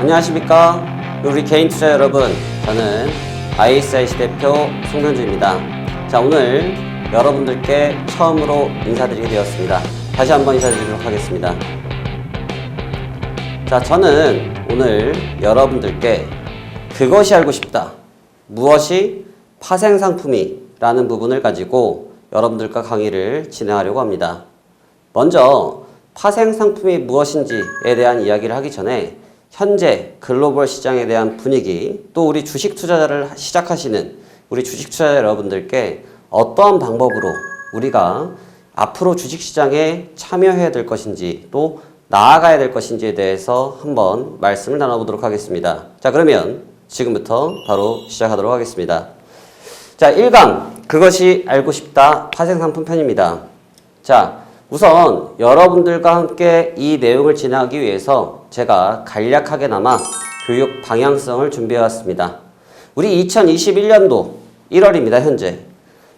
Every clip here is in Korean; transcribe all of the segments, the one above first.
안녕하십니까 우리 개인 투자 여러분, 저는 ISIC 대표 송병주입니다. 자, 오늘 여러분들께 처음으로 인사드리게 되었습니다. 다시 한번 인사드리도록 하겠습니다. 자, 저는 오늘 여러분들께 그것이 알고 싶다, 무엇이 파생상품이 라는 부분을 가지고 여러분들과 강의를 진행하려고 합니다. 먼저 파생상품이 무엇인지에 대한 이야기를 하기 전에 현재 글로벌 시장에 대한 분위기, 또 우리 주식 투자자를 시작하시는 우리 주식 투자자 여러분들께 어떠한 방법으로 우리가 앞으로 주식 시장에 참여해야 될 것인지, 또 나아가야 될 것인지에 대해서 한번 말씀을 나눠보도록 하겠습니다. 자, 그러면 지금부터 바로 시작하도록 하겠습니다. 자, 1강 그것이 알고 싶다 파생상품 편입니다. 자, 우선 여러분들과 함께 이 내용을 진행하기 위해서 제가 간략하게나마 교육 방향성을 준비해 왔습니다. 우리 2021년도 1월입니다. 현재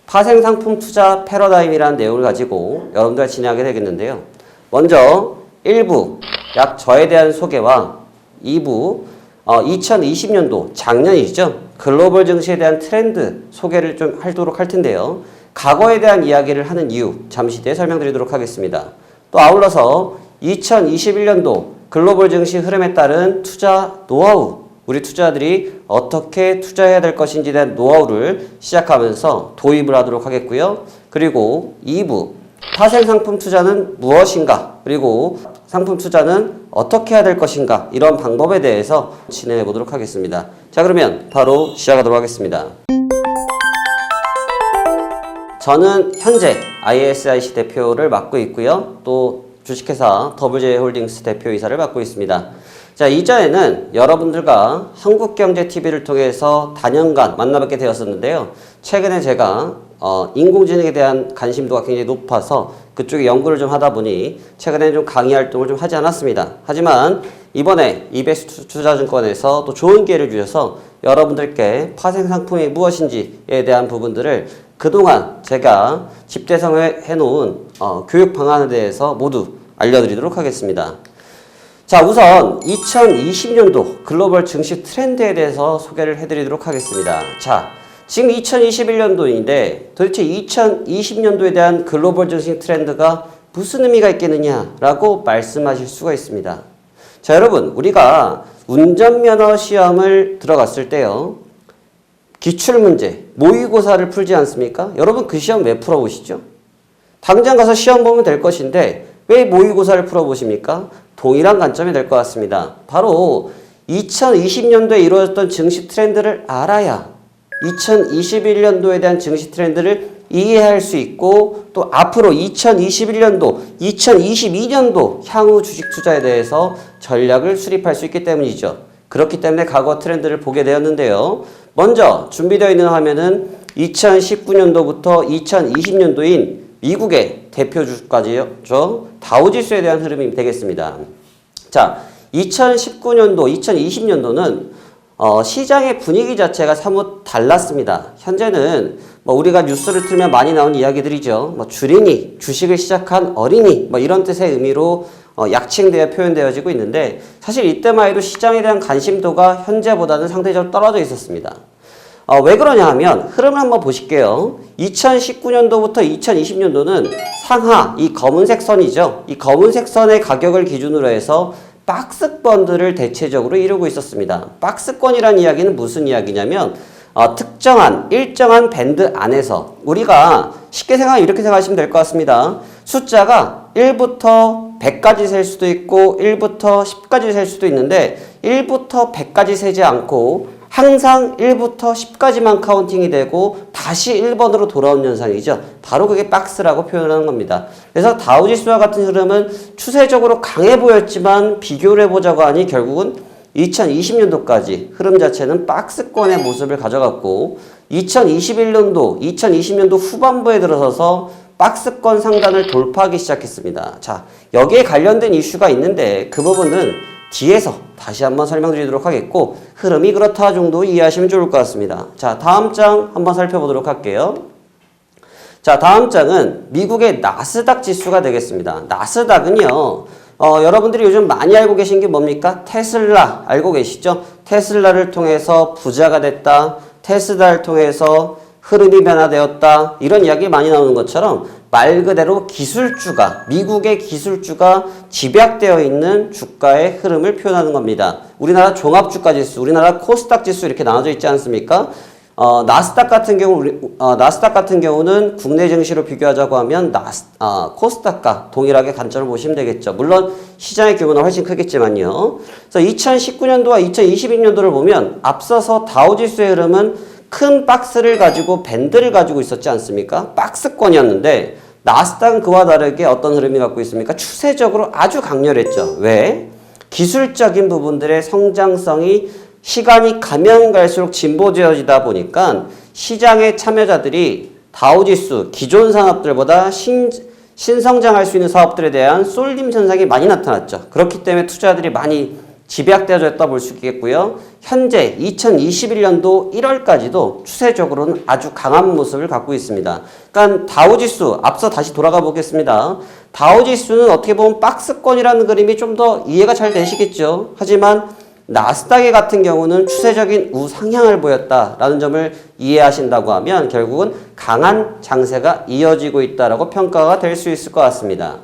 파생상품 투자 패러다임이라는 내용을 가지고 여러분들과 진행하게 되겠는데요. 먼저 1부 약 저에 대한 소개와 2부 2020년도 작년이죠. 글로벌 증시에 대한 트렌드 소개를 좀 하도록 할 텐데요. 과거에 대한 이야기를 하는 이유 잠시 뒤에 설명드리도록 하겠습니다. 또 아울러서 2021년도 글로벌 증시 흐름에 따른 투자 노하우, 우리 투자자들이 어떻게 투자해야 될 것인지에 대한 노하우를 시작하면서 도입을 하도록 하겠고요. 그리고 2부 파생상품 투자는 무엇인가, 그리고 상품 투자는 어떻게 해야 될 것인가, 이런 방법에 대해서 진행해 보도록 하겠습니다. 자, 그러면 바로 시작하도록 하겠습니다. 저는 현재 ISIC 대표를 맡고 있고요. 또 주식회사 WJ홀딩스 대표이사를 맡고 있습니다. 자, 이전에는 여러분들과 한국경제TV를 통해서 단연간 만나뵙게 되었었는데요. 최근에 제가 인공지능에 대한 관심도가 굉장히 높아서 그쪽에 연구를 좀 하다 보니 최근에 좀 강의 활동을 좀 하지 않았습니다. 하지만 이번에 이베스트 투자증권에서 또 좋은 기회를 주셔서 여러분들께 파생상품이 무엇인지에 대한 부분들을 그동안 제가 집대성해 놓은 교육 방안에 대해서 모두 알려드리도록 하겠습니다. 자, 우선 2020년도 글로벌 증시 트렌드에 대해서 소개를 해드리도록 하겠습니다. 자, 지금 2021년도인데 도대체 2020년도에 대한 글로벌 증시 트렌드가 무슨 의미가 있겠느냐라고 말씀하실 수가 있습니다. 자, 여러분, 우리가 운전면허 시험을 들어갔을 때요, 기출문제, 모의고사를 풀지 않습니까? 여러분, 그 시험 왜 풀어보시죠? 당장 가서 시험 보면 될 것인데 왜 모의고사를 풀어보십니까? 동일한 관점이 될 것 같습니다. 바로 2020년도에 이루어졌던 증시 트렌드를 알아야 2021년도에 대한 증시 트렌드를 이해할 수 있고, 또 앞으로 2021년도, 2022년도 향후 주식 투자에 대해서 전략을 수립할 수 있기 때문이죠. 그렇기 때문에 과거 트렌드를 보게 되었는데요. 먼저 준비되어 있는 화면은 2019년도부터 2020년도인 미국의 대표 주가죠. 다우지수에 대한 흐름이 되겠습니다. 자, 2019년도, 2020년도는 시장의 분위기 자체가 사뭇 달랐습니다. 현재는 우리가 뉴스를 틀면 많이 나오는 이야기들이죠. 주린이, 주식을 시작한 어린이, 이런 뜻의 의미로 약칭되어 표현되어지고 있는데, 사실 이때만 해도 시장에 대한 관심도가 현재보다는 상대적으로 떨어져 있었습니다. 왜 그러냐 하면 흐름을 한번 보실게요. 2019년도부터 2020년도는 상하, 이 검은색 선이죠. 이 검은색 선의 가격을 기준으로 해서 박스권들을 대체적으로 이루고 있었습니다. 박스권이라는 이야기는 무슨 이야기냐면 특정한 일정한 밴드 안에서, 우리가 쉽게 이렇게 생각하시면 될 것 같습니다. 숫자가 1부터 100까지 셀 수도 있고 1부터 10까지 셀 수도 있는데 1부터 100까지 세지 않고 항상 1부터 10까지만 카운팅이 되고 다시 1번으로 돌아온 현상이죠. 바로 그게 박스라고 표현하는 겁니다. 그래서 다우지수와 같은 흐름은 추세적으로 강해 보였지만 비교를 해보자고 하니 결국은 2020년도까지 흐름 자체는 박스권의 모습을 가져갔고, 2021년도, 2020년도 후반부에 들어서서 박스권 상단을 돌파하기 시작했습니다. 자, 여기에 관련된 이슈가 있는데 그 부분은 뒤에서 다시 한번 설명드리도록 하겠고, 흐름이 그렇다 정도 이해하시면 좋을 것 같습니다. 자, 다음 장 한번 살펴보도록 할게요. 자, 다음 장은 미국의 나스닥 지수가 되겠습니다. 나스닥은요, 여러분들이 요즘 많이 알고 계신 게 뭡니까? 테슬라 알고 계시죠? 테슬라를 통해서 부자가 됐다. 테슬라를 통해서 흐름이 변화되었다. 이런 이야기 많이 나오는 것처럼 말 그대로 기술주가, 미국의 기술주가 집약되어 있는 주가의 흐름을 표현하는 겁니다. 우리나라 종합주가 지수, 우리나라 코스닥 지수 이렇게 나눠져 있지 않습니까? 나스닥 같은 경우는 국내 증시로 비교하자고 하면 코스닥과 동일하게 관점을 보시면 되겠죠. 물론 시장의 규모는 훨씬 크겠지만요. 그래서 2019년도와 2022년도를 보면 앞서서 다우지수의 흐름은 큰 박스를 가지고 밴드를 가지고 있었지 않습니까? 박스권이었는데 나스닥은 그와 다르게 어떤 흐름이 갖고 있습니까? 추세적으로 아주 강렬했죠. 왜? 기술적인 부분들의 성장성이 시간이 가면 갈수록 진보되어지다 보니까 시장의 참여자들이 다우지수, 기존 산업들보다 신성장할 수 있는 사업들에 대한 쏠림 현상이 많이 나타났죠. 그렇기 때문에 투자들이 많이 집약되어졌다 볼 수 있겠고요. 현재 2021년도 1월까지도 추세적으로는 아주 강한 모습을 갖고 있습니다. 그러니까 다우지수, 앞서 다시 돌아가 보겠습니다. 다우지수는 어떻게 보면 박스권이라는 그림이 좀 더 이해가 잘 되시겠죠. 하지만 나스닥 같은 경우는 추세적인 우상향을 보였다라는 점을 이해하신다고 하면 결국은 강한 장세가 이어지고 있다라고 평가가 될 수 있을 것 같습니다.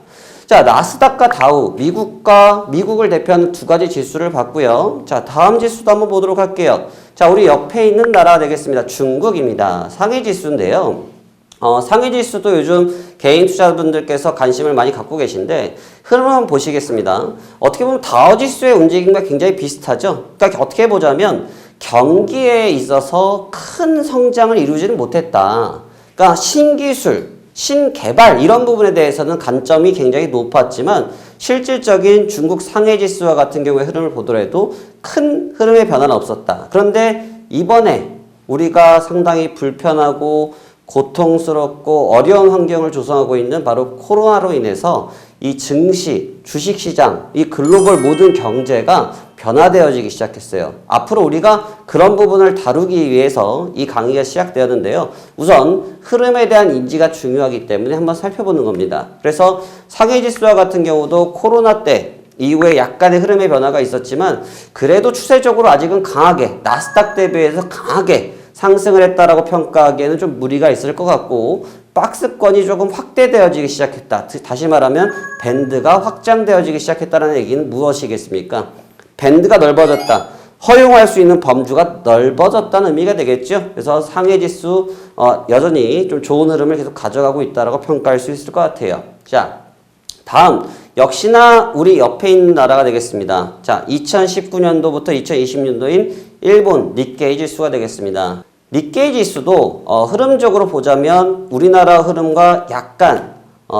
자, 나스닥과 다우, 미국을 대표하는 두 가지 지수를 봤고요. 자, 다음 지수도 한번 보도록 할게요. 자, 우리 옆에 있는 나라가 되겠습니다. 중국입니다. 상해 지수인데요. 상해 지수도 요즘 개인 투자분들께서 관심을 많이 갖고 계신데 흐름을 한번 보시겠습니다. 어떻게 보면 다우 지수의 움직임과 굉장히 비슷하죠. 그러니까 어떻게 보자면 경기에 있어서 큰 성장을 이루지는 못했다. 그러니까 신기술, 신개발 이런 부분에 대해서는 관점이 굉장히 높았지만 실질적인 중국 상해지수와 같은 경우의 흐름을 보더라도 큰 흐름의 변화는 없었다. 그런데 이번에 우리가 상당히 불편하고 고통스럽고 어려운 환경을 조성하고 있는 바로 코로나로 인해서 이 증시, 주식시장, 이 글로벌 모든 경제가 변화되어지기 시작했어요. 앞으로 우리가 그런 부분을 다루기 위해서 이 강의가 시작되었는데요. 우선 흐름에 대한 인지가 중요하기 때문에 한번 살펴보는 겁니다. 그래서 상해지수와 같은 경우도 코로나 때 이후에 약간의 흐름의 변화가 있었지만 그래도 추세적으로 아직은 강하게 나스닥 대비해서 강하게 상승을 했다라고 평가하기에는 좀 무리가 있을 것 같고 박스권이 조금 확대되어지기 시작했다. 다시 말하면 밴드가 확장되어지기 시작했다는 얘기는 무엇이겠습니까? 밴드가 넓어졌다. 허용할 수 있는 범주가 넓어졌다는 의미가 되겠죠. 그래서 상해지수 여전히 좀 좋은 흐름을 계속 가져가고 있다라고 평가할 수 있을 것 같아요. 자, 다음 역시나 우리 옆에 있는 나라가 되겠습니다. 자, 2019년도부터 2020년도인 일본 니케이 지수가 되겠습니다. 니케이 지수도 흐름적으로 보자면 우리나라 흐름과 약간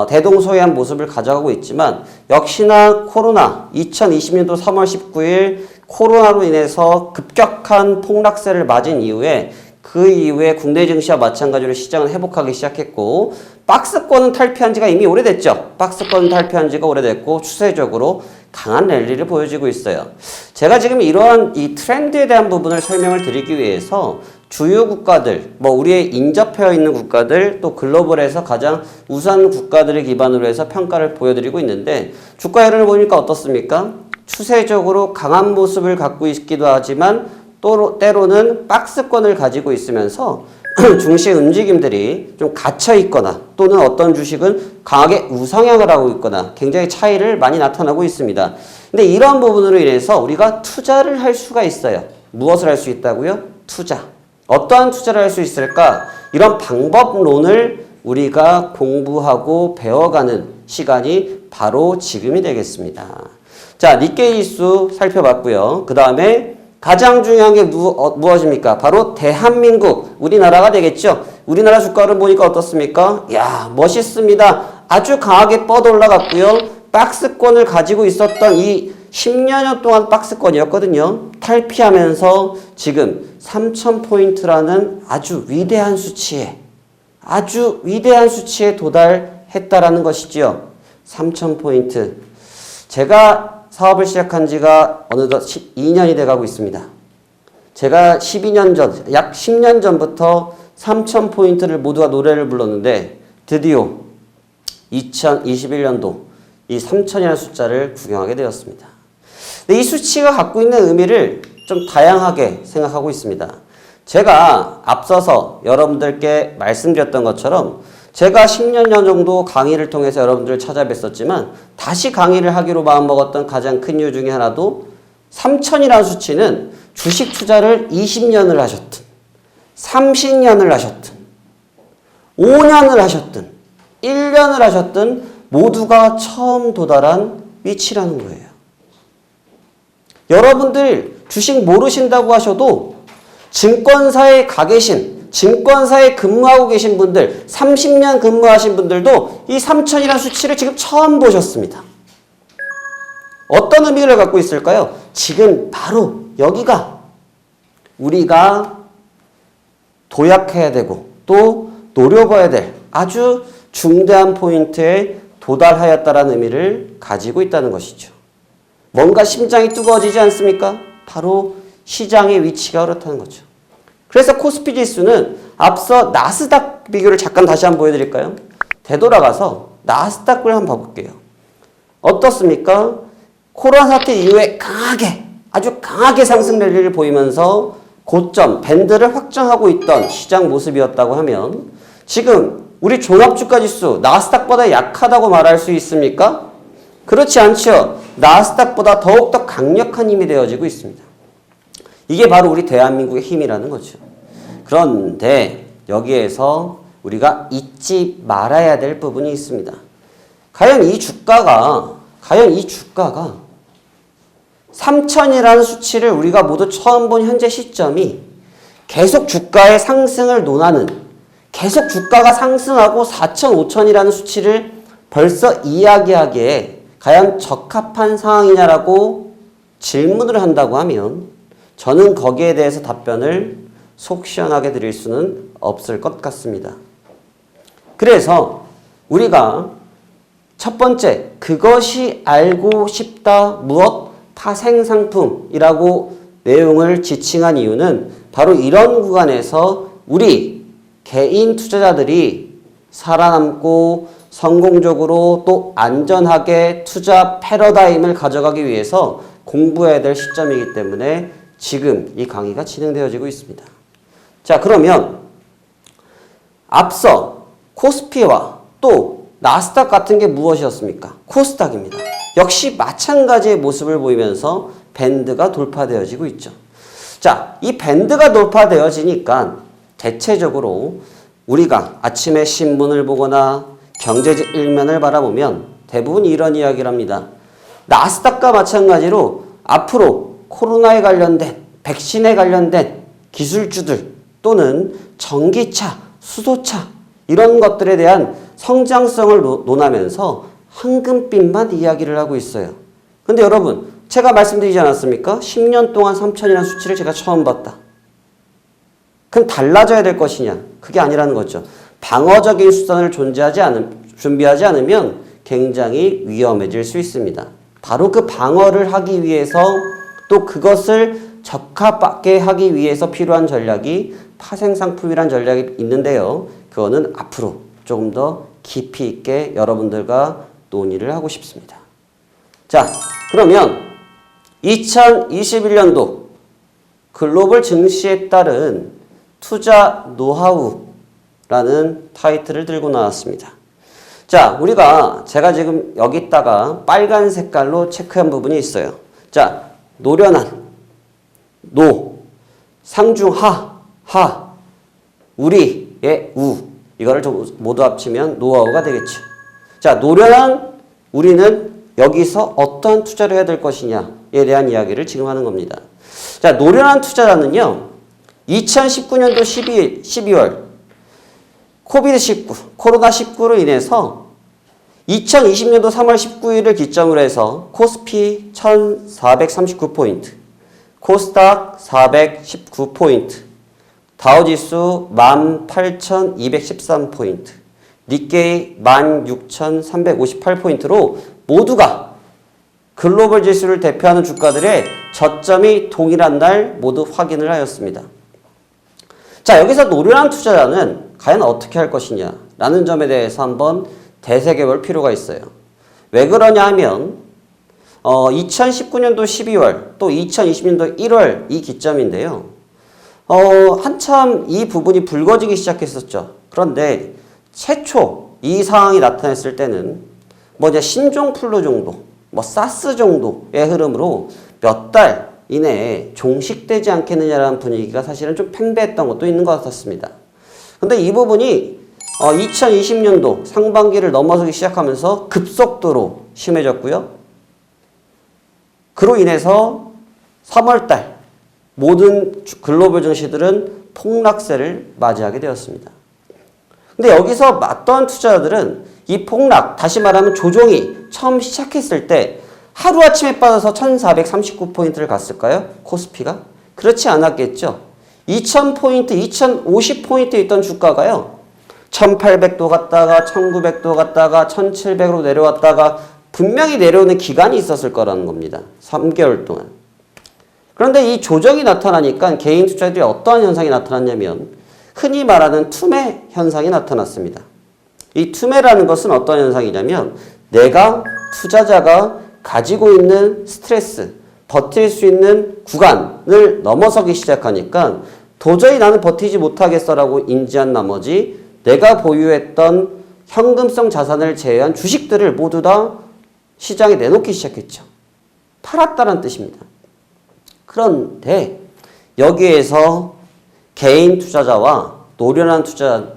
대동소이한 모습을 가져가고 있지만 역시나 코로나 2020년도 3월 19일 코로나로 인해서 급격한 폭락세를 맞은 이후에 그 이후에 국내 증시와 마찬가지로 시장은 회복하기 시작했고 박스권은 탈피한 지가 이미 오래됐죠. 박스권은 탈피한 지가 오래됐고 추세적으로 강한 랠리를 보여주고 있어요. 제가 지금 이러한 이 트렌드에 대한 부분을 설명을 드리기 위해서 주요 국가들, 우리의 인접해 있는 국가들, 또 글로벌에서 가장 우수한 국가들을 기반으로 해서 평가를 보여드리고 있는데 주가 흐름을 보니까 어떻습니까? 추세적으로 강한 모습을 갖고 있기도 하지만 또 때로는 박스권을 가지고 있으면서 중시 움직임들이 좀 갇혀 있거나 또는 어떤 주식은 강하게 우상향을 하고 있거나 굉장히 차이를 많이 나타나고 있습니다. 근데 이런 부분으로 인해서 우리가 투자를 할 수가 있어요. 무엇을 할 수 있다고요? 투자. 어떠한 투자를 할 수 있을까? 이런 방법론을 우리가 공부하고 배워가는 시간이 바로 지금이 되겠습니다. 자, 니케이 지수 살펴봤고요. 그 다음에 가장 중요한 게 무엇입니까? 바로 대한민국, 우리나라가 되겠죠. 우리나라 주가를 보니까 어떻습니까? 야, 멋있습니다. 아주 강하게 뻗어 올라갔고요. 박스권을 가지고 있었던 이 10년 동안 박스권이었거든요. 탈피하면서 지금 3,000포인트라는 아주 위대한 수치에 도달했다라는 것이지요. 3,000포인트. 제가 사업을 시작한 지가 어느덧 12년이 돼가고 있습니다. 제가 12년 전, 약 10년 전부터 3,000포인트를 모두가 노래를 불렀는데 드디어 2021년도 이 3000이라는 숫자를 구경하게 되었습니다. 이 수치가 갖고 있는 의미를 좀 다양하게 생각하고 있습니다. 제가 앞서서 여러분들께 말씀드렸던 것처럼 제가 10년 전 정도 강의를 통해서 여러분들을 찾아뵀었지만 다시 강의를 하기로 마음먹었던 가장 큰 이유 중에 하나도 3000이라는 수치는 주식 투자를 20년을 하셨든 30년을 하셨든 5년을 하셨든 1년을 하셨든 모두가 처음 도달한 위치라는 거예요. 여러분들 주식 모르신다고 하셔도 증권사에 가 계신, 증권사에 근무하고 계신 분들, 30년 근무하신 분들도 이 3000이라는 수치를 지금 처음 보셨습니다. 어떤 의미를 갖고 있을까요? 지금 바로 여기가 우리가 도약해야 되고 또 노려봐야 될 아주 중대한 포인트에 도달하였다라는 의미를 가지고 있다는 것이죠. 뭔가 심장이 뜨거워지지 않습니까? 바로 시장의 위치가 그렇다는 거죠. 그래서 코스피 지수는 앞서 나스닥 비교를 잠깐 다시 한번 보여드릴까요? 되돌아가서 나스닥을 한번 봐볼게요. 어떻습니까? 코로나 사태 이후에 강하게, 아주 강하게 상승 랠리를 보이면서 고점, 밴드를 확정하고 있던 시장 모습이었다고 하면 지금 우리 종합주가 지수 나스닥보다 약하다고 말할 수 있습니까? 그렇지 않죠. 나스닥보다 더욱더 강력한 힘이 되어지고 있습니다. 이게 바로 우리 대한민국의 힘이라는 거죠. 그런데 여기에서 우리가 잊지 말아야 될 부분이 있습니다. 과연 이 주가가 3000이라는 수치를 우리가 모두 처음 본 현재 시점이 계속 주가의 상승을 논하는, 계속 주가가 상승하고 4000, 5000이라는 수치를 벌써 이야기하기에 과연 적합한 상황이냐라고 질문을 한다고 하면 저는 거기에 대해서 답변을 속 시원하게 드릴 수는 없을 것 같습니다. 그래서 우리가 첫 번째, 그것이 알고 싶다 무엇 파생상품이라고 내용을 지칭한 이유는 바로 이런 구간에서 우리 개인 투자자들이 살아남고 성공적으로 또 안전하게 투자 패러다임을 가져가기 위해서 공부해야 될 시점이기 때문에 지금 이 강의가 진행되어지고 있습니다. 자, 그러면 앞서 코스피와 또 나스닥 같은 게 무엇이었습니까? 코스닥입니다. 역시 마찬가지의 모습을 보이면서 밴드가 돌파되어지고 있죠. 자, 이 밴드가 돌파되어지니까 대체적으로 우리가 아침에 신문을 보거나 경제지 일면을 바라보면 대부분 이런 이야기를 합니다. 나스닥과 마찬가지로 앞으로 코로나에 관련된, 백신에 관련된 기술주들 또는 전기차, 수소차 이런 것들에 대한 성장성을 논하면서 황금빛만 이야기를 하고 있어요. 근데 여러분, 제가 말씀드리지 않았습니까? 10년 동안 3000이라는 수치를 제가 처음 봤다. 그럼 달라져야 될 것이냐? 그게 아니라는 거죠. 방어적인 수단을 준비하지 않으면 굉장히 위험해질 수 있습니다. 바로 그 방어를 하기 위해서 또 그것을 적합하게 하기 위해서 필요한 전략이 파생상품이란 전략이 있는데요. 그거는 앞으로 조금 더 깊이 있게 여러분들과 논의를 하고 싶습니다. 자, 그러면 2021년도 글로벌 증시에 따른 투자 노하우라는 타이틀을 들고 나왔습니다. 자, 제가 지금 여기다가 빨간 색깔로 체크한 부분이 있어요. 자, 노련한, 상중하, 우리의 우. 이거를 좀 모두 합치면 노하우가 되겠죠. 자, 노련한 우리는 여기서 어떤 투자를 해야 될 것이냐에 대한 이야기를 지금 하는 겁니다. 자, 노련한 투자자는요, 2019년도 12월 코비드19, 코로나19로 인해서 2020년도 3월 19일을 기점으로 해서 코스피 1439포인트, 코스닥 419포인트, 다우지수 18,213포인트, 니케이 16,358포인트로 모두가 글로벌 지수를 대표하는 주가들의 저점이 동일한 날 모두 확인을 하였습니다. 자, 여기서 노련한 투자자는 과연 어떻게 할 것이냐라는 점에 대해서 한번 되새겨볼 필요가 있어요. 왜 그러냐 하면 2019년도 12월 또 2020년도 1월 이 기점인데요. 한참 이 부분이 불거지기 시작했었죠. 그런데 최초 이 상황이 나타났을 때는 뭐 이제 신종플루 정도, 뭐 사스 정도의 흐름으로 몇 달 이내에 종식되지 않겠느냐라는 분위기가 사실은 좀 팽배했던 것도 있는 것 같았습니다. 근데 이 부분이 2020년도 상반기를 넘어서기 시작하면서 급속도로 심해졌고요. 그로 인해서 3월달 모든 글로벌 증시들은 폭락세를 맞이하게 되었습니다. 근데 여기서 어떠한 투자자들은 이 폭락, 다시 말하면 조정이 처음 시작했을 때 하루아침에 빠져서 1439포인트를 갔을까요? 코스피가? 그렇지 않았겠죠. 2000포인트, 2050포인트 있던 주가가요. 1800도 갔다가 1900도 갔다가 1700으로 내려왔다가 분명히 내려오는 기간이 있었을 거라는 겁니다. 3개월 동안. 그런데 이 조정이 나타나니까 개인 투자들이 어떠한 현상이 나타났냐면 흔히 말하는 투매 현상이 나타났습니다. 이 투매라는 것은 어떤 현상이냐면 내가 투자자가 가지고 있는 스트레스, 버틸 수 있는 구간을 넘어서기 시작하니까 도저히 나는 버티지 못하겠어라고 인지한 나머지 내가 보유했던 현금성 자산을 제외한 주식들을 모두 다 시장에 내놓기 시작했죠. 팔았다는 뜻입니다. 그런데 여기에서 개인 투자자와 노련한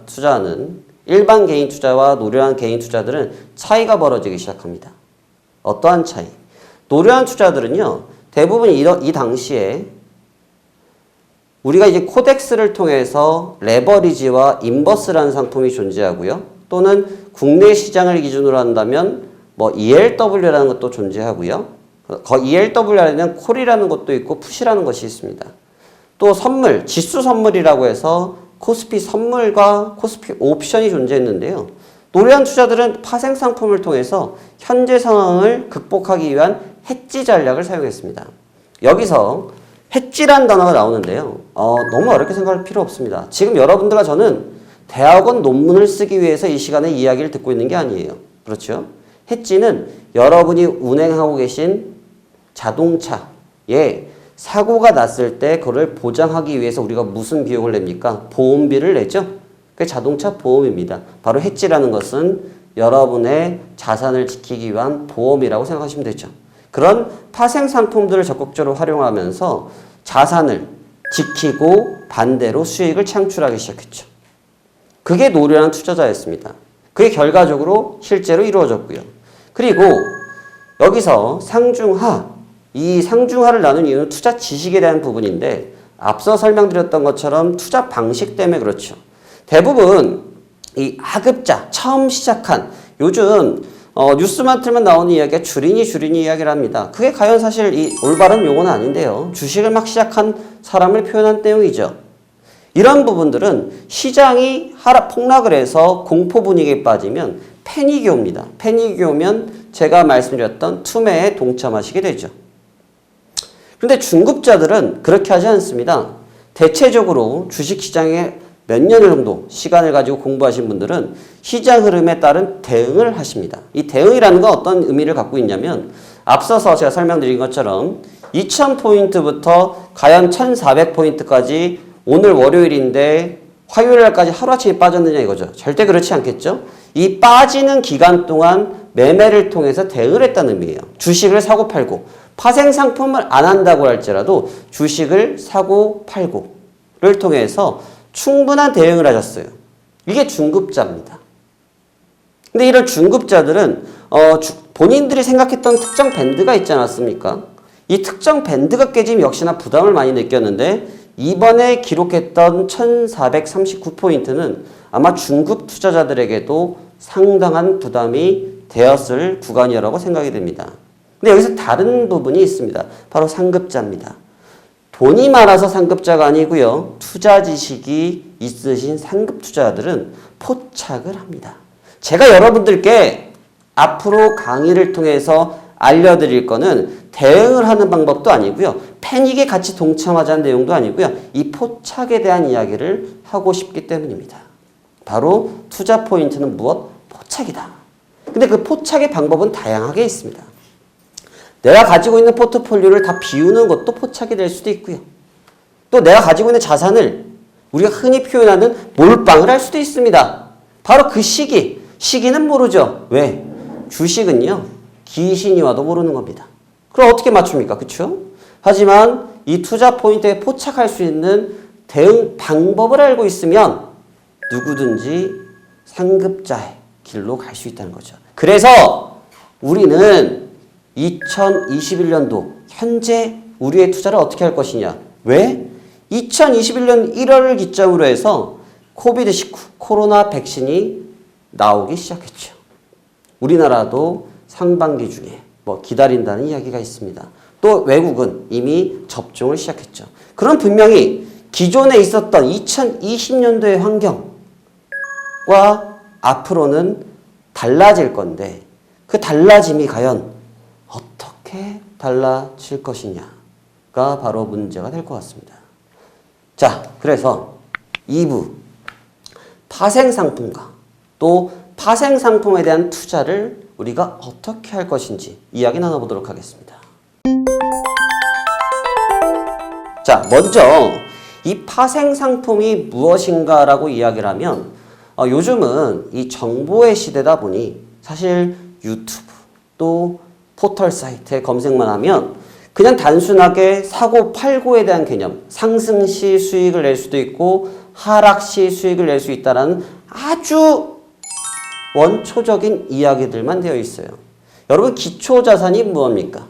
투자는 일반 개인 투자와 노련한 개인 투자들은 차이가 벌어지기 시작합니다. 어떠한 차이? 노련한 투자들은요, 대부분 이 당시에 우리가 이제 코덱스를 통해서 레버리지와 인버스라는 상품이 존재하고요. 또는 국내 시장을 기준으로 한다면 뭐 ELW라는 것도 존재하고요. ELW 안에는 콜이라는 것도 있고 풋이라는 것이 있습니다. 또 선물, 지수 선물이라고 해서 코스피 선물과 코스피 옵션이 존재했는데요. 노련한 투자들은 파생 상품을 통해서 현재 상황을 극복하기 위한 해지 전략을 사용했습니다. 여기서 해지란 단어가 나오는데요. 너무 어렵게 생각할 필요 없습니다. 지금 여러분들과 저는 대학원 논문을 쓰기 위해서 이 시간에 이야기를 듣고 있는 게 아니에요. 그렇죠? 해지는 여러분이 운행하고 계신 자동차에 사고가 났을 때 그걸 보장하기 위해서 우리가 무슨 비용을 냅니까? 보험비를 내죠? 그게 자동차 보험입니다. 바로 해지라는 것은 여러분의 자산을 지키기 위한 보험이라고 생각하시면 되죠. 그런 파생 상품들을 적극적으로 활용하면서 자산을 지키고 반대로 수익을 창출하기 시작했죠. 그게 노련한 투자자였습니다. 그게 결과적으로 실제로 이루어졌고요. 그리고 여기서 상중하, 이 상중하를 나눈 이유는 투자 지식에 대한 부분인데 앞서 설명드렸던 것처럼 투자 방식 때문에 그렇죠. 대부분 이 하급자, 처음 시작한 요즘 뉴스만 틀면 나오는 이야기가 주린이 이야기를 합니다. 그게 과연 사실 이 올바른 용어는 아닌데요. 주식을 막 시작한 사람을 표현한 내용이죠. 이런 부분들은 시장이 폭락을 해서 공포 분위기에 빠지면 패닉이 옵니다. 패닉이 오면 제가 말씀드렸던 투매에 동참하시게 되죠. 그런데 중급자들은 그렇게 하지 않습니다. 대체적으로 주식시장에 몇 년 정도 시간을 가지고 공부하신 분들은 시장 흐름에 따른 대응을 하십니다. 이 대응이라는 건 어떤 의미를 갖고 있냐면 앞서서 제가 설명드린 것처럼 2000포인트부터 과연 1400포인트까지 오늘 월요일인데 화요일까지 하루아침에 빠졌느냐 이거죠. 절대 그렇지 않겠죠. 이 빠지는 기간 동안 매매를 통해서 대응을 했다는 의미예요. 주식을 사고 팔고 파생 상품을 안 한다고 할지라도 주식을 사고 팔고를 통해서 충분한 대응을 하셨어요. 이게 중급자입니다. 근데 이런 중급자들은 본인들이 생각했던 특정 밴드가 있지 않았습니까? 이 특정 밴드가 깨지면 역시나 부담을 많이 느꼈는데 이번에 기록했던 1439포인트는 아마 중급 투자자들에게도 상당한 부담이 되었을 구간이라고 생각이 됩니다. 근데 여기서 다른 부분이 있습니다. 바로 상급자입니다. 돈이 많아서 상급자가 아니고요. 투자 지식이 있으신 상급 투자자들은 포착을 합니다. 제가 여러분들께 앞으로 강의를 통해서 알려드릴 거는 대응을 하는 방법도 아니고요. 패닉에 같이 동참하자는 내용도 아니고요. 이 포착에 대한 이야기를 하고 싶기 때문입니다. 바로 투자 포인트는 무엇? 포착이다. 근데 그 포착의 방법은 다양하게 있습니다. 내가 가지고 있는 포트폴리오를 다 비우는 것도 포착이 될 수도 있고요. 또 내가 가지고 있는 자산을 우리가 흔히 표현하는 몰빵을 할 수도 있습니다. 바로 그 시기는 모르죠. 왜? 주식은요, 귀신이 와도 모르는 겁니다. 그럼 어떻게 맞춥니까? 그쵸? 하지만 이 투자 포인트에 포착할 수 있는 대응 방법을 알고 있으면 누구든지 상급자의 길로 갈 수 있다는 거죠. 그래서 우리는 2021년도 현재 우리의 투자를 어떻게 할 것이냐. 왜? 2021년 1월을 기점으로 해서 코비드19 코로나 백신이 나오기 시작했죠. 우리나라도 상반기 중에 기다린다는 이야기가 있습니다. 또 외국은 이미 접종을 시작했죠. 그럼 분명히 기존에 있었던 2020년도의 환경과 앞으로는 달라질 건데 그 달라짐이 과연 어떻게 달라질 것이냐가 바로 문제가 될 것 같습니다. 자, 그래서 2부 파생상품과 또 파생상품에 대한 투자를 우리가 어떻게 할 것인지 이야기 나눠보도록 하겠습니다. 자, 먼저 이 파생상품이 무엇인가라고 이야기를 하면 요즘은 이 정보의 시대다 보니 사실 유튜브 또 포털 사이트에 검색만 하면 그냥 단순하게 사고 팔고에 대한 개념, 상승 시 수익을 낼 수도 있고 하락 시 수익을 낼 수 있다는 아주 원초적인 이야기들만 되어 있어요. 여러분 기초자산이 무엇입니까?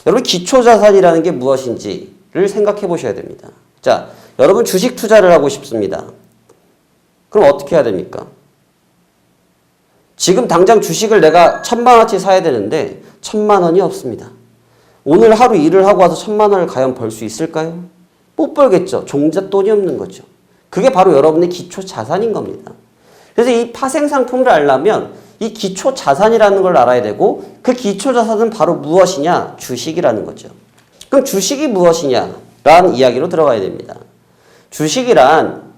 여러분 기초자산이라는 게 무엇인지를 생각해 보셔야 됩니다. 자, 여러분 주식 투자를 하고 싶습니다. 그럼 어떻게 해야 됩니까? 지금 당장 주식을 내가 1,000만 원어치 사야 되는데 1,000만 원이 없습니다. 오늘 하루 일을 하고 와서 1,000만 원을 과연 벌 수 있을까요? 못 벌겠죠. 종잣돈이 없는 거죠. 그게 바로 여러분의 기초자산인 겁니다. 그래서 이 파생상품을 알려면 이 기초자산이라는 걸 알아야 되고 그 기초자산은 바로 무엇이냐? 주식이라는 거죠. 그럼 주식이 무엇이냐라는 이야기로 들어가야 됩니다. 주식이란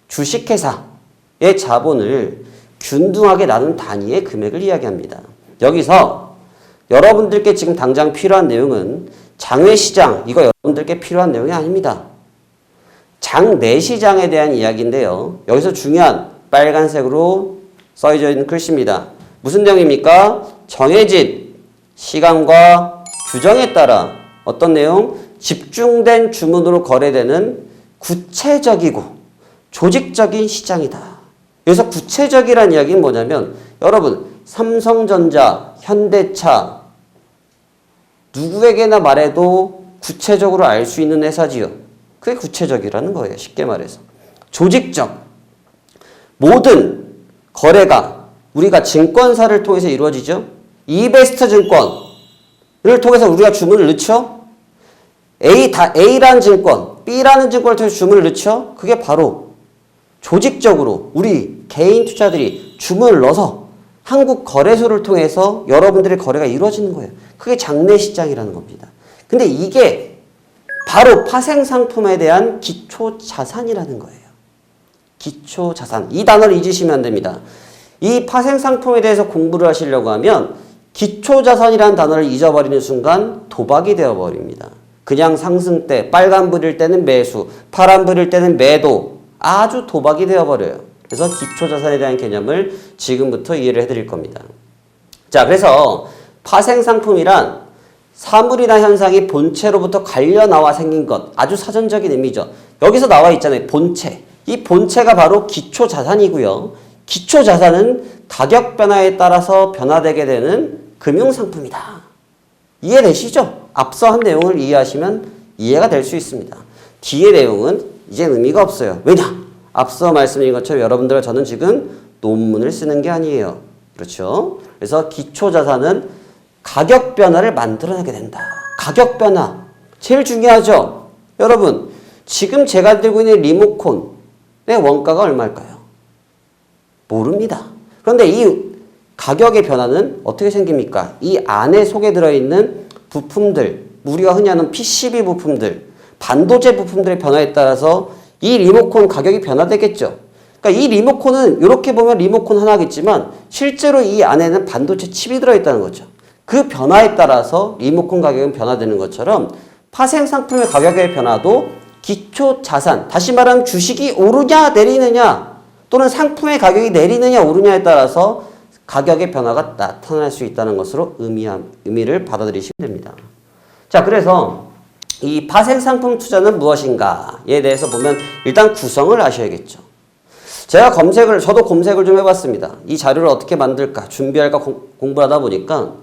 주식회사의 자본을 균등하게 나눈 단위의 금액을 이야기합니다. 여기서 여러분들께 지금 당장 필요한 내용은 장외시장, 이거 여러분들께 필요한 내용이 아닙니다. 장내시장에 대한 이야기인데요. 여기서 중요한 빨간색으로 써져 있는 글씨입니다. 무슨 내용입니까? 정해진 시간과 규정에 따라 어떤 내용? 집중된 주문으로 거래되는 구체적이고 조직적인 시장이다. 여기서 구체적이라는 이야기는 뭐냐면 여러분 삼성전자, 현대차 누구에게나 말해도 구체적으로 알 수 있는 회사지요. 그게 구체적이라는 거예요. 쉽게 말해서. 조직적. 모든 거래가 우리가 증권사를 통해서 이루어지죠. 이베스트 증권을 통해서 우리가 주문을 넣죠. A라는 증권, B라는 증권을 통해서 주문을 넣죠. 그게 바로 조직적으로 우리 개인 투자들이 주문을 넣어서 한국 거래소를 통해서 여러분들의 거래가 이루어지는 거예요. 그게 장내시장이라는 겁니다. 근데 이게 바로 파생상품에 대한 기초자산이라는 거예요. 기초자산. 이 단어를 잊으시면 안 됩니다. 이 파생상품에 대해서 공부를 하시려고 하면 기초자산이라는 단어를 잊어버리는 순간 도박이 되어버립니다. 그냥 상승 때 빨간불일 때는 매수, 파란불일 때는 매도, 아주 도박이 되어버려요. 그래서 기초자산에 대한 개념을 지금부터 이해를 해드릴 겁니다. 자, 그래서 파생상품이란 사물이나 현상이 본체로부터 갈려나와 생긴 것, 아주 사전적인 의미죠. 여기서 나와 있잖아요. 본체. 이 본체가 바로 기초자산이고요. 기초자산은 가격 변화에 따라서 변화되게 되는 금융상품이다. 이해되시죠? 앞서 한 내용을 이해하시면 이해가 될 수 있습니다. 뒤의 내용은 이제 의미가 없어요. 왜냐? 앞서 말씀드린 것처럼 여러분들과 저는 지금 논문을 쓰는 게 아니에요. 그렇죠? 그래서 기초자산은 가격 변화를 만들어내게 된다. 가격 변화. 제일 중요하죠? 여러분, 지금 제가 들고 있는 리모컨의 원가가 얼마일까요? 모릅니다. 그런데 이 가격의 변화는 어떻게 생깁니까? 이 안에 속에 들어있는 부품들, 우리가 흔히 하는 PCB 부품들, 반도체 부품들의 변화에 따라서 이 리모컨 가격이 변화되겠죠. 그러니까 이 리모컨은 이렇게 보면 리모컨 하나겠지만 실제로 이 안에는 반도체 칩이 들어있다는 거죠. 그 변화에 따라서 리모컨 가격은 변화되는 것처럼 파생 상품의 가격의 변화도 기초 자산, 다시 말하면 주식이 오르냐 내리느냐 또는 상품의 가격이 내리느냐 오르냐에 따라서 가격의 변화가 나타날 수 있다는 것으로 의미를 받아들이시면 됩니다. 자, 그래서 이 파생 상품 투자는 무엇인가에 대해서 보면 일단 구성을 아셔야겠죠. 제가 저도 검색을 좀 해봤습니다. 이 자료를 어떻게 만들까 준비할까 공부를 하다 보니까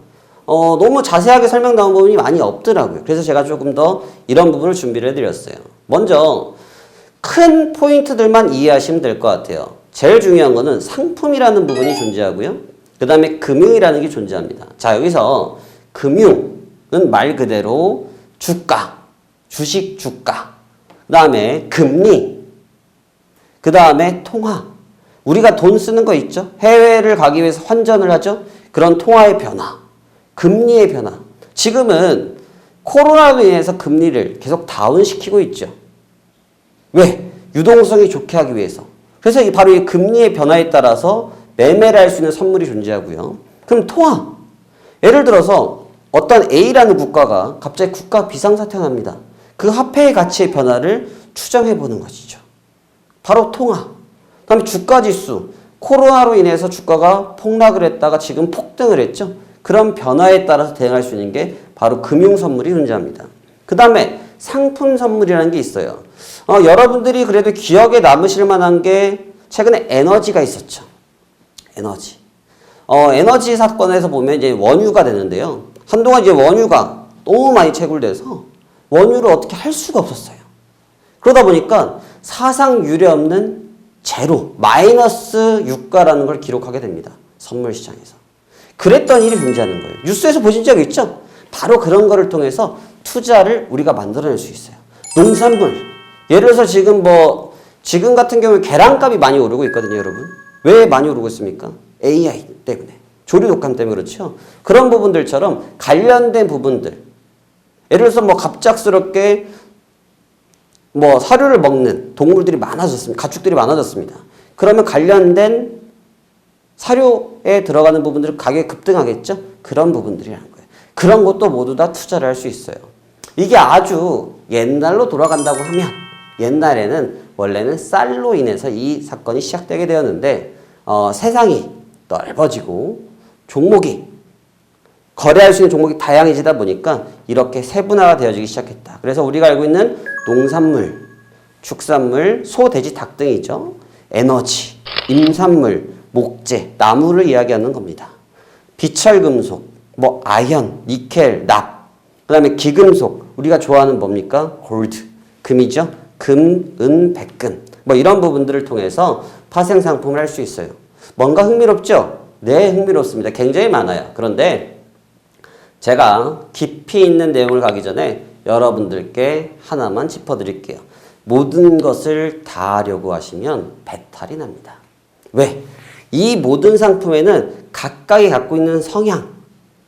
너무 자세하게 설명 나온 부분이 많이 없더라고요. 그래서 제가 조금 더 이런 부분을 준비를 해드렸어요. 먼저 큰 포인트들만 이해하시면 될 것 같아요. 제일 중요한 거는 상품이라는 부분이 존재하고요. 그 다음에 금융이라는 게 존재합니다. 자, 여기서 금융은 말 그대로 주가, 주식 주가, 그 다음에 금리, 그 다음에 통화. 우리가 돈 쓰는 거 있죠? 해외를 가기 위해서 환전을 하죠? 그런 통화의 변화, 금리의 변화. 지금은 코로나로 인해서 금리를 계속 다운시키고 있죠. 왜? 유동성이 좋게 하기 위해서. 그래서 바로 이 금리의 변화에 따라서 매매를 할 수 있는 선물이 존재하고요. 그럼 통화. 예를 들어서 어떤 A라는 국가가 갑자기 국가 비상사태가 납니다. 그 화폐의 가치의 변화를 추정해 보는 것이죠. 바로 통화. 그 다음에 주가지수. 코로나로 인해서 주가가 폭락을 했다가 지금 폭등을 했죠. 그런 변화에 따라서 대응할 수 있는 게 바로 금융선물이 존재합니다. 그 다음에 상품 선물이라는 게 있어요. 여러분들이 그래도 기억에 남으실 만한 게 최근에 에너지가 있었죠. 에너지. 에너지 사건에서 보면 이제 원유가 되는데요. 한동안 이제 원유가 너무 많이 채굴돼서 원유를 어떻게 할 수가 없었어요. 그러다 보니까 사상 유례 없는 제로, 마이너스 유가라는 걸 기록하게 됩니다. 선물 시장에서. 그랬던 일이 존재하는 거예요. 뉴스에서 보신 적 있죠? 바로 그런 거를 통해서 투자를 우리가 만들어낼 수 있어요. 농산물. 예를 들어서 지금 같은 경우에 계란값이 많이 오르고 있거든요, 여러분. 왜 많이 오르고 있습니까? AI 때문에. 조류 독감 때문에 그렇죠. 그런 부분들처럼 관련된 부분들. 예를 들어서 갑작스럽게 사료를 먹는 동물들이 많아졌습니다. 가축들이 많아졌습니다. 그러면 관련된 사료에 들어가는 부분들은 가격이 급등하겠죠? 그런 부분들이라는 거예요. 그런 것도 모두 다 투자를 할 수 있어요. 이게 아주 옛날로 돌아간다고 하면 옛날에는 원래는 쌀로 인해서 이 사건이 시작되게 되었는데 세상이 넓어지고 종목이 거래할 수 있는 종목이 다양해지다 보니까 이렇게 세분화가 되어지기 시작했다. 그래서 우리가 알고 있는 농산물, 축산물, 소, 돼지, 닭 등이죠. 에너지, 임산물, 목재, 나무를 이야기하는 겁니다. 비철금속, 아연, 니켈, 납, 그 다음에 기금속, 우리가 좋아하는 뭡니까? 골드, 금이죠. 금, 은, 백금, 이런 부분들을 통해서 파생 상품을 할 수 있어요. 뭔가 흥미롭죠? 네, 흥미롭습니다. 굉장히 많아요. 그런데 제가 깊이 있는 내용을 가기 전에 여러분들께 하나만 짚어드릴게요. 모든 것을 다 하려고 하시면 배탈이 납니다. 왜? 이 모든 상품에는 각각이 갖고 있는 성향,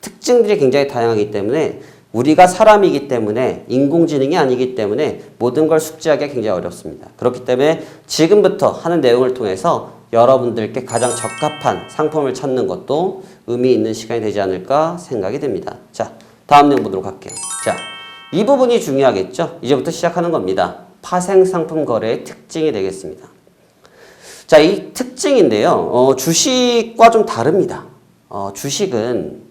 특징들이 굉장히 다양하기 때문에 우리가 사람이기 때문에 인공지능이 아니기 때문에 모든 걸 숙지하기가 굉장히 어렵습니다. 그렇기 때문에 지금부터 하는 내용을 통해서 여러분들께 가장 적합한 상품을 찾는 것도 의미 있는 시간이 되지 않을까 생각이 됩니다. 자, 다음 내용 보도록 할게요. 자, 이 부분이 중요하겠죠? 이제부터 시작하는 겁니다. 파생 상품 거래의 특징이 되겠습니다. 자, 이 특징인데요. 주식과 좀 다릅니다. 주식은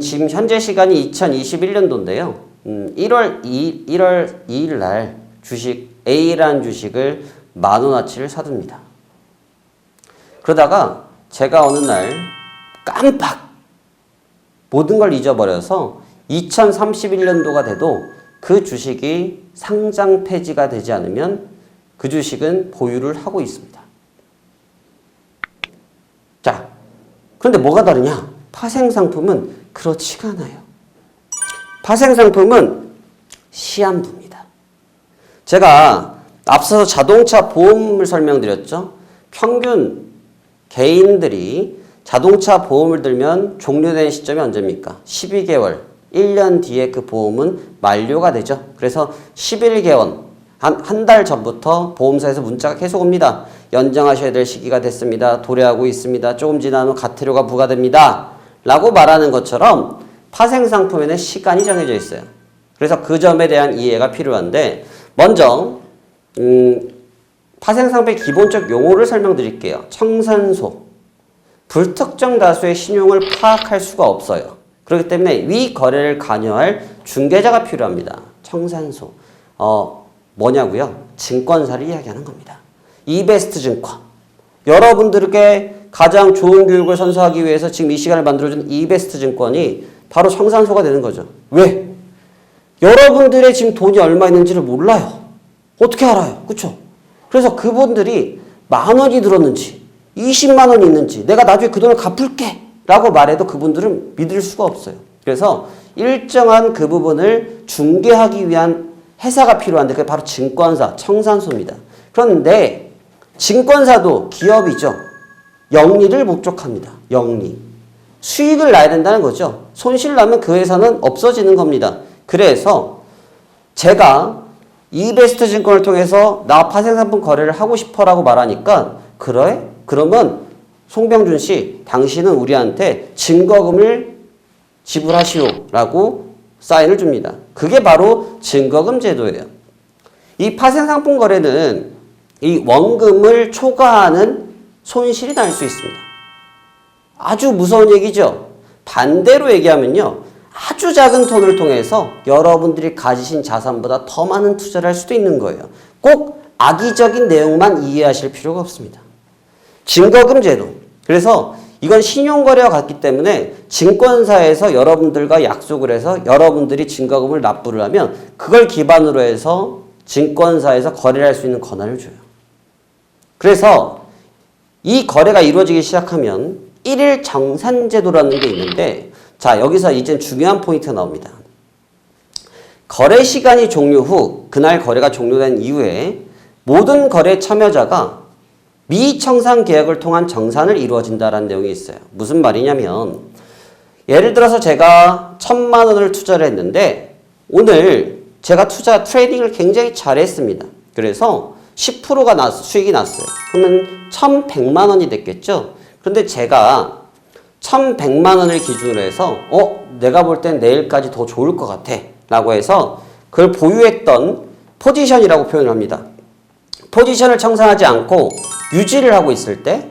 지금 현재 시간이 2021년도인데요. 1월 2일 날 A라는 주식을 10,000원어치를 사둡니다. 그러다가 제가 어느 날 깜빡 모든 걸 잊어버려서 2031년도가 돼도 그 주식이 상장 폐지가 되지 않으면 그 주식은 보유를 하고 있습니다. 자, 그런데 뭐가 다르냐? 파생상품은 그렇지가 않아요. 파생상품은 시한부입니다. 제가 앞서서 자동차 보험을 설명드렸죠. 평균 개인들이 자동차 보험을 들면 종료되는 시점이 언제입니까? 12개월, 1년 뒤에 그 보험은 만료가 되죠. 그래서 11개월, 한 달 전부터 보험사에서 문자가 계속 옵니다. 연장하셔야 될 시기가 됐습니다. 도래하고 있습니다. 조금 지나면 가태료가 부과됩니다. 라고 말하는 것처럼 파생상품에는 시간이 정해져 있어요. 그래서 그 점에 대한 이해가 필요한데 먼저 파생상품의 기본적 용어를 설명드릴게요. 청산소. 불특정 다수의 신용을 파악할 수가 없어요. 그렇기 때문에 위 거래를 관여할 중개자가 필요합니다. 청산소. 뭐냐고요? 증권사를 이야기하는 겁니다. 이베스트 증권. 여러분들에게 가장 좋은 교육을 선사하기 위해서 지금 이 시간을 만들어준 이베스트 증권이 바로 청산소가 되는 거죠. 왜? 여러분들의 지금 돈이 얼마 있는지를 몰라요. 어떻게 알아요? 그렇죠? 그래서 그분들이 10,000원이 들었는지 20만 원이 있는지 내가 나중에 그 돈을 갚을게 라고 말해도 그분들은 믿을 수가 없어요. 그래서 일정한 그 부분을 중개하기 위한 회사가 필요한데 그게 바로 증권사, 청산소입니다. 그런데 증권사도 기업이죠. 영리를 목적합니다. 영리. 수익을 나야 된다는 거죠. 손실 나면 그 회사는 없어지는 겁니다. 그래서 제가 이베스트 증권을 통해서 나 파생상품 거래를 하고 싶어라고 말하니까 그래? 그러면 송병준 씨, 당신은 우리한테 증거금을 지불하시오라고 사인을 줍니다. 그게 바로 증거금 제도예요. 이 파생상품 거래는 이 원금을 초과하는 손실이 날 수 있습니다. 아주 무서운 얘기죠. 반대로 얘기하면요. 아주 작은 돈을 통해서 여러분들이 가지신 자산보다 더 많은 투자를 할 수도 있는 거예요. 꼭 악의적인 내용만 이해하실 필요가 없습니다. 증거금 제도. 그래서 이건 신용거래와 같기 때문에 증권사에서 여러분들과 약속을 해서 여러분들이 증거금을 납부를 하면 그걸 기반으로 해서 증권사에서 거래를 할 수 있는 권한을 줘요. 그래서 이 거래가 이루어지기 시작하면 1일 정산제도라는 게 있는데 자 여기서 이제 중요한 포인트가 나옵니다. 거래 시간이 종료 후 그날 거래가 종료된 이후에 모든 거래 참여자가 미청산 계약을 통한 정산을 이루어진다라는 내용이 있어요. 무슨 말이냐면 예를 들어서 제가 1,000만 원을 투자를 했는데 오늘 제가 트레이딩을 굉장히 잘했습니다. 그래서 10%가 수익이 났어요. 그러면 1,100만 원이 됐겠죠. 그런데 제가 1,100만 원을 기준으로 해서 내가 볼 땐 내일까지 더 좋을 것 같아 라고 해서 그걸 보유했던 포지션이라고 표현을 합니다. 포지션을 청산하지 않고 유지를 하고 있을 때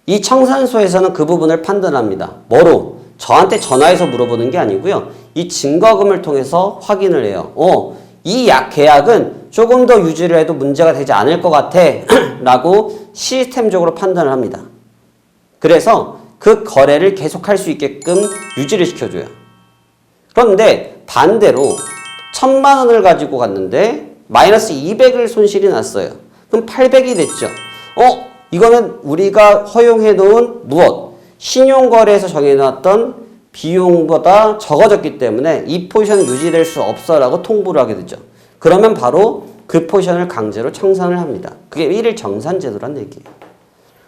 이 청산소에서는 그 부분을 판단합니다. 뭐로? 저한테 전화해서 물어보는 게 아니고요. 이 증거금을 통해서 확인을 해요. 이 계약은 조금 더 유지를 해도 문제가 되지 않을 것 같아 라고 시스템적으로 판단을 합니다. 그래서 그 거래를 계속할 수 있게끔 유지를 시켜줘요. 그런데 반대로 1,000만 원을 가지고 갔는데 마이너스 200을 손실이 났어요. 그럼 800이 됐죠. 이거는 우리가 허용해 놓은 무엇? 신용거래에서 정해놨던 비용보다 적어졌기 때문에 이 포지션은 유지될 수 없어 라고 통보를 하게 되죠. 그러면 바로 그 포지션을 강제로 청산을 합니다. 그게 1일 정산제도란 얘기예요.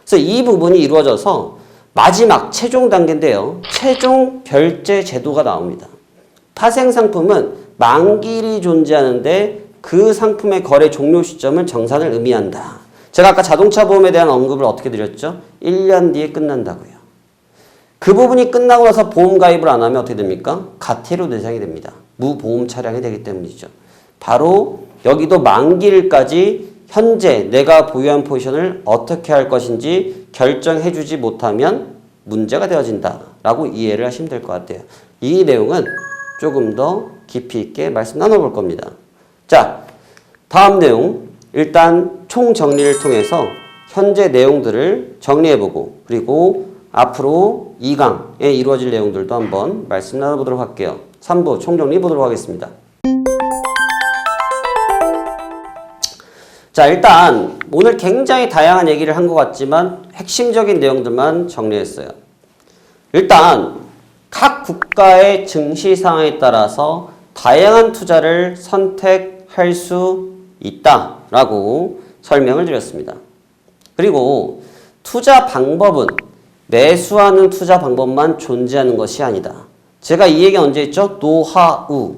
그래서 이 부분이 이루어져서 마지막 최종 단계인데요. 최종 결제 제도가 나옵니다. 파생상품은 만기일이 존재하는데 그 상품의 거래 종료 시점은 정산을 의미한다. 제가 아까 자동차 보험에 대한 언급을 어떻게 드렸죠? 1년 뒤에 끝난다고요. 그 부분이 끝나고 나서 보험 가입을 안 하면 어떻게 됩니까? 가태료 대상이 됩니다. 무보험 차량이 되기 때문이죠. 바로 여기도 만기일까지 현재 내가 보유한 포지션을 어떻게 할 것인지 결정해주지 못하면 문제가 되어진다라고 이해를 하시면 될 것 같아요. 이 내용은 조금 더 깊이 있게 말씀 나눠볼 겁니다. 자, 다음 내용. 일단 총정리를 통해서 현재 내용들을 정리해보고 그리고 앞으로 2강에 이루어질 내용들도 한번 말씀 나눠보도록 할게요. 3부 총정리 보도록 하겠습니다. 자, 일단 오늘 굉장히 다양한 얘기를 한 것 같지만 핵심적인 내용들만 정리했어요. 일단 각 국가의 증시 상황에 따라서 다양한 투자를 선택할 수 있다라고 설명을 드렸습니다. 그리고 투자 방법은 매수하는 투자 방법만 존재하는 것이 아니다. 제가 이 얘기 언제 했죠? 노하우.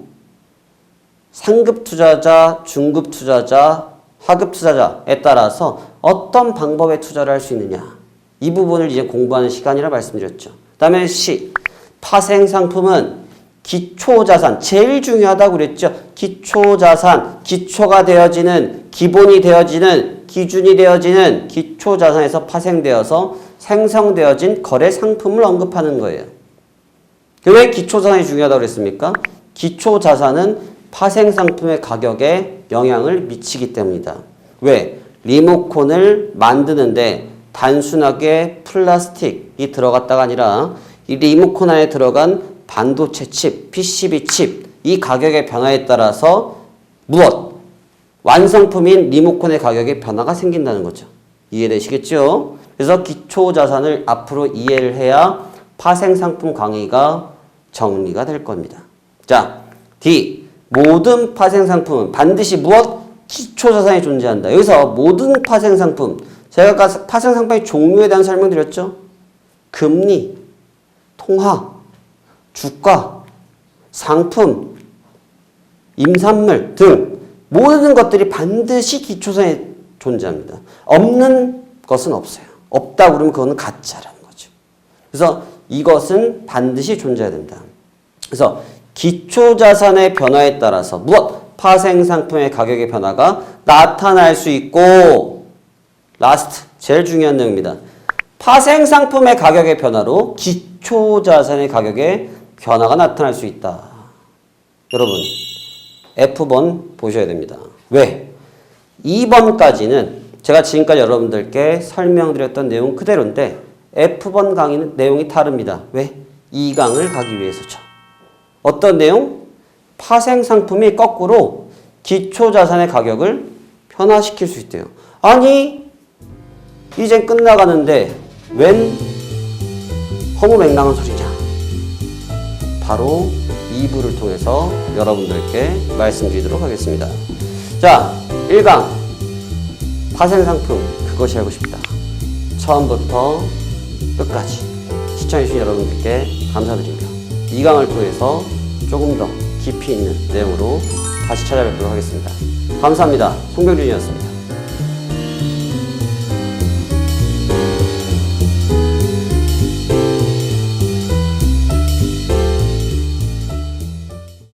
상급 투자자, 중급 투자자, 하급 투자자에 따라서 어떤 방법에 투자를 할 수 있느냐. 이 부분을 이제 공부하는 시간이라 말씀드렸죠. 그 다음에 C. 파생상품은 기초자산. 제일 중요하다고 그랬죠. 기초자산. 기초가 되어지는, 기본이 되어지는, 기준이 되어지는 기초자산에서 파생되어서 생성되어진 거래상품을 언급하는 거예요. 왜 기초자산이 중요하다고 그랬습니까? 기초자산은 파생상품의 가격에 영향을 미치기 때문이다. 왜? 리모컨을 만드는데 단순하게 플라스틱이 들어갔다가 아니라 이 리모컨 안에 들어간 반도체 칩, PCB 칩, 이 가격의 변화에 따라서 무엇? 완성품인 리모컨의 가격에 변화가 생긴다는 거죠. 이해되시겠죠? 그래서 기초자산을 앞으로 이해를 해야 파생상품 강의가 정리가 될 겁니다. 자, D. 모든 파생상품은 반드시 무엇? 기초자산이 존재한다. 여기서 모든 파생상품, 제가 아까 파생상품의 종류에 대한 설명드렸죠? 금리, 통화, 주가, 상품, 임산물 등 모든 것들이 반드시 기초자산에 존재합니다. 없는 것은 없어요. 없다고 그러면 그거는 가짜라는 거죠. 그래서 이것은 반드시 존재해야 된다. 그래서 기초자산의 변화에 따라서 무엇? 파생상품의 가격의 변화가 나타날 수 있고 라스트, 제일 중요한 내용입니다. 파생상품의 가격의 변화로 기초자산의 가격의 변화가 나타날 수 있다. 여러분 F번 보셔야 됩니다. 왜? 2번까지는 제가 지금까지 여러분들께 설명드렸던 내용 그대로인데 F번 강의는 내용이 다릅니다. 왜? 2강을 가기 위해서죠. 어떤 내용? 파생상품이 거꾸로 기초자산의 가격을 변화시킬 수 있대요. 아니 이젠 끝나가는데 웬 허무맹랑한 소리냐? 바로 2부를 통해서 여러분들께 말씀드리도록 하겠습니다. 자, 1강 파생상품 그것이 알고 싶다. 처음부터 끝까지 시청해주신 여러분들께 감사드립니다. 2강을 통해서 조금 더 깊이 있는 내용으로 다시 찾아뵙도록 하겠습니다. 감사합니다. 송병준이었습니다.